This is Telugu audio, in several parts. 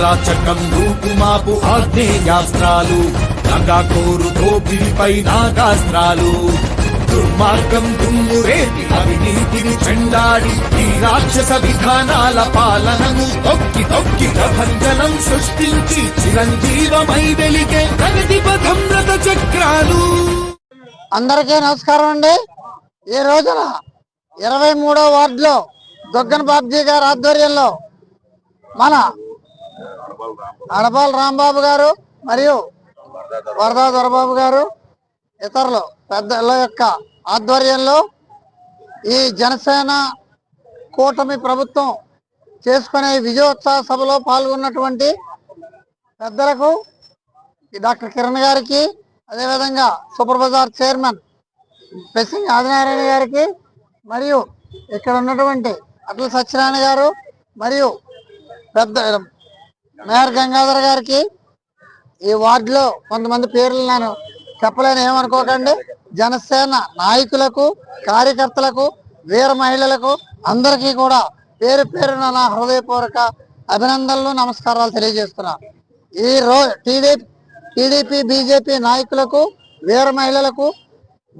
అరాచకం రూపుమాపు ఆగ్నేయాస్త్రాలు, నగాకోరు దోపిడిపై నాగాస్త్రాలు, దుర్మార్గం దుమ్మురేటి అవినీతిని చెండాడి ఈ రాక్షస విధానాల పాలనను తొక్కి తొక్కి ప్రభంజనం సృష్టించి చిరంజీవమై వెలిగే ప్రగతి పథం రథ చక్రాలు. అందరికీ నమస్కారం అండి. ఈ రోజున 23వ వార్డులో దొగ్గన బాబ్జీ గారి ఆధ్వర్యంలో మన అడపాల రాంబాబు గారు మరియు వరదా దొరబాబు గారు ఇతరులు పెద్దల యొక్క ఆధ్వర్యంలో ఈ జనసేన కూటమి ప్రభుత్వం చేసుకునే విజయోత్సవ సభలో పాల్గొన్నటువంటి పెద్దలకు డాక్టర్ కిరణ్ గారికి, అదేవిధంగా సూపర్ బజార్ చైర్మన్ పెసింగ్ ఆదినారాయణ గారికి, మరియు ఇక్కడ ఉన్నటువంటి అట్ల సత్యనారాయణ గారు మరియు పెద్ద మేయర్ గంగాధర్ గారికి, ఈ వార్డులో కొంతమంది పేర్లు నేను చెప్పలేను, ఏమనుకోకండి. జనసేన నాయకులకు, కార్యకర్తలకు, వీర మహిళలకు అందరికీ కూడా పేరు పేరున నా హృదయపూర్వక అభినందనలు, నమస్కారాలు తెలియజేస్తున్నా. ఈ రోజు టీడీపీ బీజేపీ నాయకులకు, వీర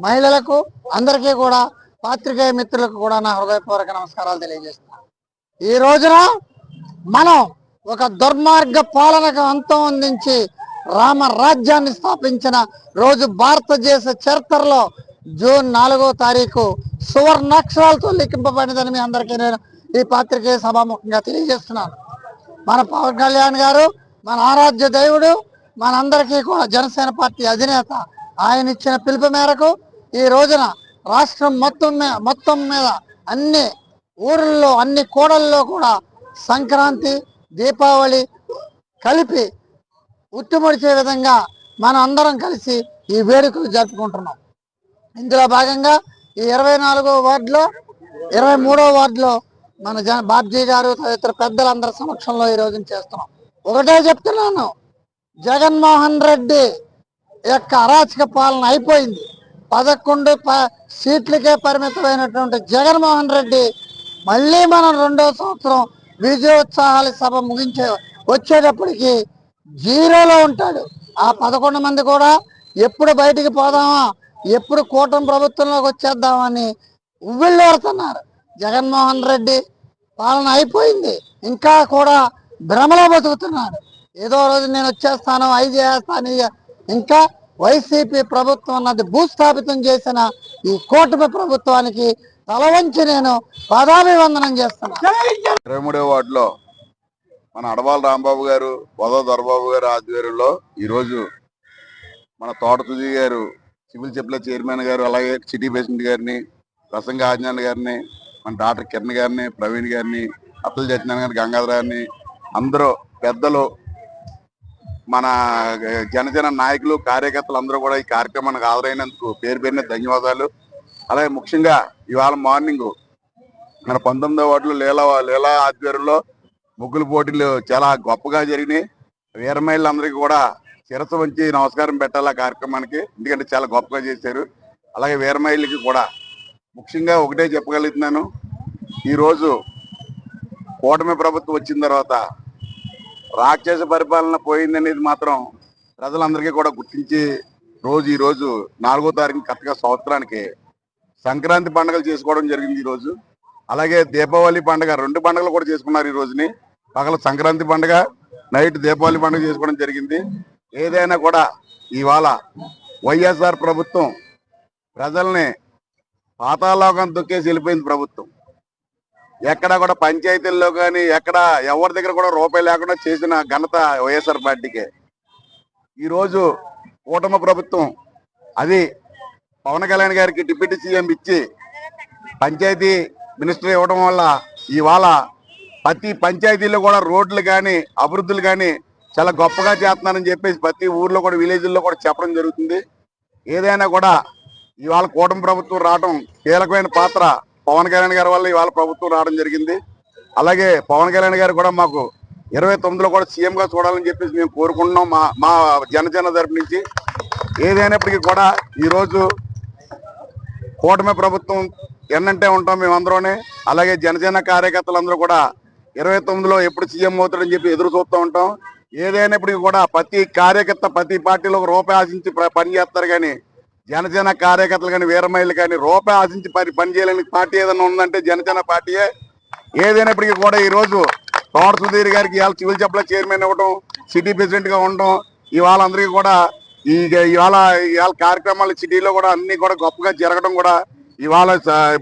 మహిళలకు అందరికీ కూడా, పాత్రికేయ మిత్రులకు కూడా నా హృదయపూర్వక నమస్కారాలు తెలియజేస్తున్నా. ఈ రోజున మనం ఒక దుర్మార్గ పాలనకు అంతం అందించి రామరాజ్యాన్ని స్థాపించిన రోజు భారతదేశ చరిత్రలో జూన్ 4వ తారీఖు సువర్ణాక్షరాలతో లిఖింపబడినదని మీ అందరికీ నేను ఈ పాత్రికేయ సభాముఖంగా తెలియజేస్తున్నాను. మన పవన్ కళ్యాణ్ గారు మన ఆరాధ్య దేవుడు, మనందరికీ కూడా జనసేన పార్టీ అధినేత, ఆయన ఇచ్చిన పిలుపు మేరకు ఈ రోజున రాష్ట్రం మొత్తం మీద అన్ని ఊర్లలో, అన్ని కోడల్లో కూడా సంక్రాంతి, దీపావళి కలిపి ఉట్టుముడిచే విధంగా మనం అందరం కలిసి ఈ వేడుకలు జరుపుకుంటున్నాం. ఇందులో భాగంగా ఈ 24వ వార్డులో 23వ వార్డులో మన బాబ్జీ గారు తదితర పెద్దలందరి సమక్షంలో ఈ రోజున చేస్తున్నాం. ఒకటే చెప్తున్నాను, జగన్మోహన్ రెడ్డి యొక్క అరాచక పాలన అయిపోయింది. 11 సీట్లకే పరిమితమైనటువంటి జగన్మోహన్ రెడ్డి మళ్ళీ మనం 2వ సంవత్సరం విజయోత్సాహాల సభ వచ్చేటప్పటికి జీరోలో ఉంటాడు. ఆ 11 మంది కూడా ఎప్పుడు బయటికి పోదామా, ఎప్పుడు కూటమి ప్రభుత్వంలోకి వచ్చేద్దామని ఉవ్విళ్ళూరుతున్నారు. జగన్మోహన్ రెడ్డి పాలన అయిపోయింది, ఇంకా కూడా భ్రమలో బతుకుతున్నాడు. ఏదో రోజు నేను వచ్చేస్తాను, అవి చేస్తాను. ఇంకా వైసీపీ ప్రభుత్వం అన్నది భూస్థాపితం చేసిన ఈ కూటమి ప్రభుత్వానికి తల వంచి నేను పాదాభివందనం చేస్తాను. 23వ వార్డులో మన అడపాల రాంబాబు గారు, వరదా దొరబాబు గారు ఆధ్వర్యంలో ఈరోజు మన తోట తుది గారు, సివిల్ సప్లై చైర్మన్ గారు, అలాగే సిటీ ప్రెసిడెంట్ గారిని, ప్రసంగ ఆజ్ఞాన్ గారిని, మన డాక్టర్ కిరణ్ గారిని, ప్రవీణ్ గారిని, అతుల్ సత్యనారాయణ గారిని, గంగాధర్ గారిని, అందరూ పెద్దలు, మన జనసేన నాయకులు, కార్యకర్తలు అందరూ కూడా ఈ కార్యక్రమానికి హాజరైనందుకు పేరు పేరున ధన్యవాదాలు. అలాగే ముఖ్యంగా ఇవాళ మార్నింగ్ మన 19వ వార్డులో లీలా ఆధ్వర్యంలో ముగ్గులు పోటీలు చాలా గొప్పగా జరిగినాయి. వీర మహిళలందరికీ కూడా శిరస్సు వంచి నమస్కారం పెట్టాలి ఆ కార్యక్రమానికి, ఎందుకంటే చాలా గొప్పగా చేశారు. అలాగే వీర మహిళలకి కూడా ముఖ్యంగా ఒకటే చెప్పగలుగుతున్నాను, ఈరోజు కూటమి ప్రభుత్వం వచ్చిన తర్వాత రాక్షస పరిపాలన పోయిందనేది మాత్రం ప్రజలందరికీ కూడా గుర్తించి ఈరోజు 4వ తారీఖు కరెక్ట్గా సంవత్సరానికి సంక్రాంతి పండుగలు చేసుకోవడం జరిగింది ఈరోజు. అలాగే దీపావళి పండుగ, 2 పండుగలు కూడా చేసుకున్నారు ఈ రోజుని. పగల సంక్రాంతి పండుగ, నైట్ దీపావళి పండుగ చేసుకోవడం జరిగింది. ఏదైనా కూడా ఇవాళ వైఎస్ఆర్ ప్రభుత్వం ప్రజల్ని పాతాళలోకం తొక్కేసి వెళ్ళిపోయింది ప్రభుత్వం. ఎక్కడ కూడా పంచాయతీల్లో కానీ ఎక్కడ ఎవరి దగ్గర కూడా రూపాయి లేకుండా చేసిన ఘనత వైఎస్ఆర్ పార్టీకే. ఈరోజు కూటమి ప్రభుత్వం అది పవన్ కళ్యాణ్ గారికి డిప్యూటీ సీఎం ఇచ్చి పంచాయతీ మినిస్టర్ ఇవ్వడం వల్ల ఇవాళ ప్రతి పంచాయతీలో కూడా రోడ్లు కానీ అభివృద్ధులు కానీ చాలా గొప్పగా చేస్తున్నారని చెప్పేసి ప్రతి ఊర్లో కూడా విలేజ్ల్లో కూడా చెప్పడం జరుగుతుంది. ఏదైనా కూడా ఇవాళ కూటమి ప్రభుత్వం రావడం కీలకమైన పాత్ర పవన్ కళ్యాణ్ గారి వల్ల ఇవాళ ప్రభుత్వం రావడం జరిగింది. అలాగే పవన్ కళ్యాణ్ గారు కూడా మాకు 29లో కూడా సీఎంగా చూడాలని చెప్పేసి మేము కోరుకుంటున్నాం మా జనసేన తరపు నుంచి. ఏదైనప్పటికీ కూడా ఈరోజు కూటమి ప్రభుత్వం ఎన్నంటే ఉంటాం మేమందరూనే. అలాగే జనసేన కార్యకర్తలందరూ కూడా 29లో ఎప్పుడు సీఎం అవుతాడని చెప్పి ఎదురు చూస్తూ ఉంటాం. ఏదైనప్పటికీ కూడా ప్రతి కార్యకర్త ప్రతి పార్టీలో ఒక రూపాయి ఆశించి పని చేస్తారు, కానీ జనసేన కార్యకర్తలు కానీ వీరమహిళలు కానీ రూపాయి ఆశించి పని చేయలేని పార్టీ ఏదైనా ఉందంటే జనసేన పార్టీయే. ఏదైనప్పటికీ కూడా ఈ రోజు తోట సుధీర్ గారికి ఇవాళ సివిల్ సప్లై చైర్మన్ ఇవ్వడం, సిటీ ప్రెసిడెంట్ గా ఉండడం, ఇవాళ అందరికీ కూడా ఇవాళ కార్యక్రమాలు సిటీలో కూడా అన్ని కూడా గొప్పగా జరగడం కూడా ఇవాళ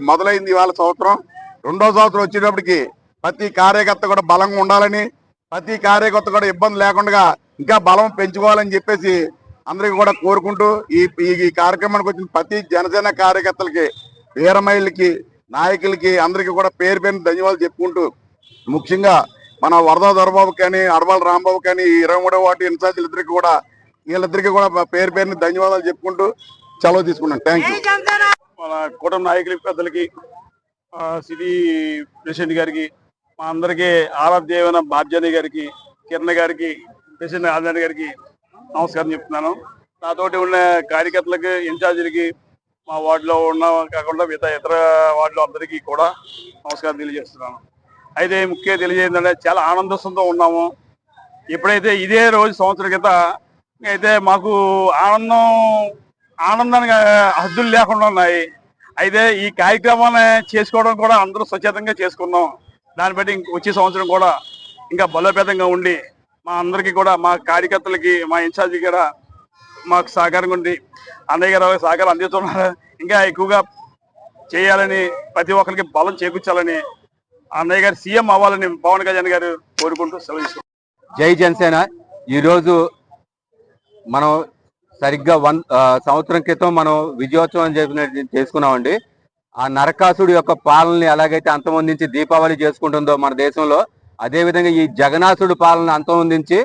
మొదలైంది. ఇవాళ సంవత్సరం 2వ సంవత్సరం వచ్చేటప్పటికి ప్రతి కార్యకర్త కూడా బలంగా ఉండాలని, ప్రతి కార్యకర్త కూడా ఇబ్బంది లేకుండా ఇంకా బలం పెంచుకోవాలని చెప్పేసి అందరికీ కూడా కోరుకుంటూ ఈ కార్యక్రమానికి వచ్చిన ప్రతి జనసేన కార్యకర్తలకి, వీరమహిళలకి, నాయకులకి అందరికీ కూడా పేరు పేరున ధన్యవాదాలు చెప్పుకుంటూ, ముఖ్యంగా మన వరద దొరబాబు కానీ అడవాల రాంబాబు కానీ 23వ వార్డు ఇన్ఛార్జీలిద్దరికి కూడా వీళ్ళిద్దరికీ కూడా పేరు పేరుని ధన్యవాదాలు చెప్పుకుంటూ సెలవు తీసుకున్నాను. Thank you. మన కూటమి నాయకులకి, పెద్దలకి, సిటీ ప్రెసిడెంట్ గారికి, మా అందరికీ ఆరాధ్యమైన బాబ్జానీ గారికి, కిరణ్ గారికి, ప్రెసిడెంట్ ఆదినారాయణ గారికి నమస్కారం చెప్తున్నాను. నాతోటి ఉన్న కార్యకర్తలకి, ఇన్ఛార్జీలకి, మా వార్డులో ఉన్న కాకుండా ఇతర వార్డులో అందరికీ కూడా నమస్కారం తెలియజేస్తున్నాను. అయితే ముఖ్యంగా తెలియజేయండి, చాలా ఆనందోత్సవంతో ఉన్నాము. ఎప్పుడైతే ఇదే రోజు సంవత్సరం క్రితం అయితే మాకు ఆనందానికి హద్దులు లేకుండా ఉన్నాయి. అయితే ఈ కార్యక్రమాన్ని చేసుకోవడం కూడా అందరూ స్వచ్ఛతంగా చేసుకున్నాం. దాన్ని బట్టి వచ్చే సంవత్సరం కూడా ఇంకా బలోపేతంగా ఉండి మా అందరికీ కూడా, మా కార్యకర్తలకి, మా ఇన్ఛార్జి కూడా మాకు సహకారంగా ఉండి అన్నయ్య గారు సహకారం అందిస్తున్నారు. ఇంకా ఎక్కువగా చేయాలని, ప్రతి ఒక్కరికి బలం చేకూర్చాలని, అన్నయ్య గారు సీఎం అవ్వాలని పవన్ కళ్యాణ్ గారు కోరుకుంటూ సెలవు తీసుకుంటాం. జై జనసేన. ఈరోజు మనం సరిగ్గా సంవత్సరం క్రితం మనం విజయోత్సవం చేసుకున్నామండి. ఆ నరకాసుడి యొక్క పాలనని ఎలాగైతే అంతమొందించి దీపావళి చేసుకుంటుందో మన దేశంలో, అదేవిధంగా ఈ జగన్నాసుడు పాలన అంతమొందించి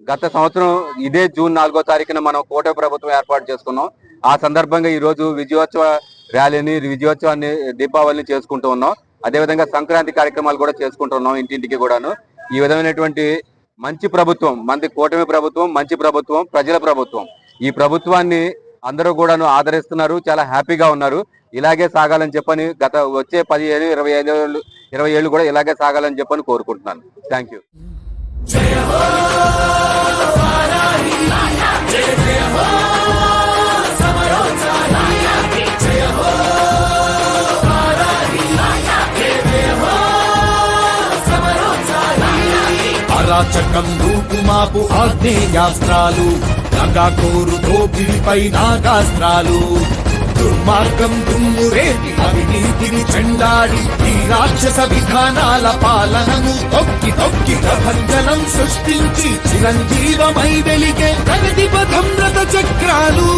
గత సంవత్సరం ఇదే జూన్ 4వ తారీఖున మనం కూటమి ప్రభుత్వం ఏర్పాటు చేసుకున్నాం. ఆ సందర్భంగా ఈ రోజు విజయోత్సవ ర్యాలీని, విజయోత్సవాన్ని, దీపావళిని చేసుకుంటూ ఉన్నాం. అదేవిధంగా సంక్రాంతి కార్యక్రమాలు కూడా చేసుకుంటున్నాం ఇంటింటికి కూడాను. ఈ విధమైనటువంటి మంచి ప్రభుత్వం మనది, కూటమి ప్రభుత్వం, మంచి ప్రభుత్వం, ప్రజల ప్రభుత్వం. ఈ ప్రభుత్వాన్ని అందరూ కూడాను ఆదరిస్తున్నారు, చాలా హ్యాపీగా ఉన్నారు. ఇలాగే సాగాలని చెప్పని వచ్చే 15, 20 ఏళ్ళు కూడా ఇలాగే సాగాలని చెప్పని కోరుకుంటున్నాను. Thank you. అరాచకం రూపుమాపు ఆగ్నేయాస్త్రాలు, నగాకోరు దోపిడిపై నాగాస్త్రాలు, దుర్మార్గం దుమ్మురేటి అవినీతిని చెండాడి ఈ రాక్షస విధానాల పాలనను తొక్కి తొక్కి ప్రభంజనం సృష్టించి చిరంజీవమై వెలిగే ప్రగతి పథం రథ చక్రాలు.